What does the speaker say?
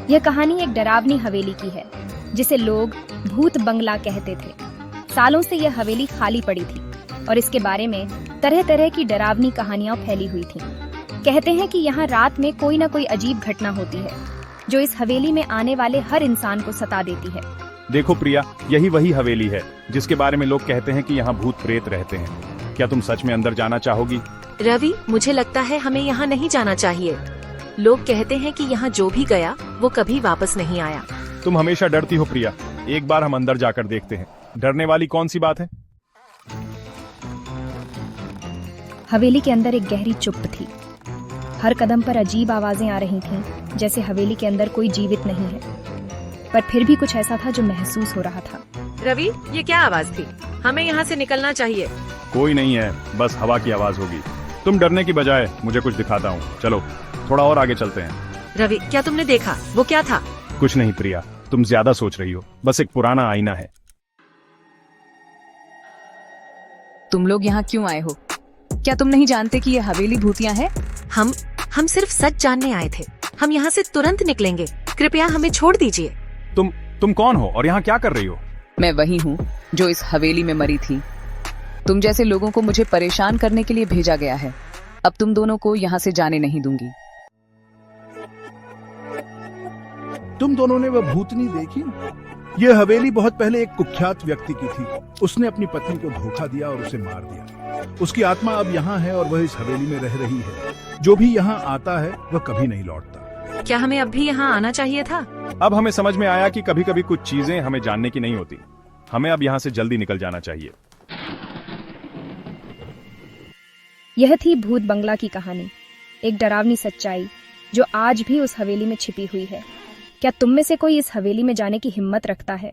यह कहानी एक डरावनी हवेली की है जिसे लोग भूत बंगला कहते थे। सालों से यह हवेली खाली पड़ी थी और इसके बारे में तरह तरह की डरावनी कहानियां फैली हुई थीं। कहते हैं कि यहाँ रात में कोई न कोई अजीब घटना होती है जो इस हवेली में आने वाले हर इंसान को सता देती है। देखो प्रिया, यही वही हवेली है जिसके बारे में लोग कहते हैं कि यहाँ भूत प्रेत रहते हैं। क्या तुम सच में अंदर जाना चाहोगी? रवि, मुझे लगता है हमें यहाँ नहीं जाना चाहिए। लोग कहते हैं कि यहाँ जो भी गया वो कभी वापस नहीं आया। तुम हमेशा डरती हो प्रिया, एक बार हम अंदर जाकर देखते हैं। डरने वाली कौन सी बात है? हवेली के अंदर एक गहरी चुप थी। हर कदम पर अजीब आवाजें आ रही थीं, जैसे हवेली के अंदर कोई जीवित नहीं है, पर फिर भी कुछ ऐसा था जो महसूस हो रहा था। रवि, ये क्या आवाज थी? हमें यहाँ से निकलना चाहिए। कोई नहीं है, बस हवा की आवाज होगी। तुम डरने की बजाय मुझे कुछ दिखाता हूँ। चलो थोड़ा और आगे चलते हैं। रवि, क्या तुमने देखा? वो क्या था? कुछ नहीं प्रिया, तुम ज्यादा सोच रही हो। बस एक पुराना आईना है। तुम लोग यहाँ क्यों आए हो? क्या तुम नहीं जानते कि ये हवेली भूतिया है? हम सिर्फ सच जानने आए थे। हम यहाँ से तुरंत निकलेंगे। कृपया हमें छोड़ दीजिए। तुम कौन हो और यहाँ क्या कर रही हो? मैं वही हूँ जो इस हवेली में मरी थी। तुम जैसे लोगों को मुझे परेशान करने के लिए भेजा गया है। अब तुम दोनों को यहाँ से जाने नहीं दूंगी। तुम दोनों ने वह भूतनी देखी? यह हवेली बहुत पहले एक कुख्यात व्यक्ति की थी। उसने अपनी पत्नी को धोखा दिया और उसे मार दिया। उसकी आत्मा अब यहाँ है और वह इस हवेली में रह रही है। जो भी यहाँ आता है वह कभी नहीं लौटता। क्या हमें अब भी यहाँ आना चाहिए था? अब हमें समझ में आया कि कभी कभी कुछ चीजें हमें जानने की नहीं होती। हमें अब यहाँ से जल्दी निकल जाना चाहिए। यह थी भूत बंगला की कहानी, एक डरावनी सच्चाई जो आज भी उस हवेली में छिपी हुई है। क्या तुम में से कोई इस हवेली में जाने की हिम्मत रखता है?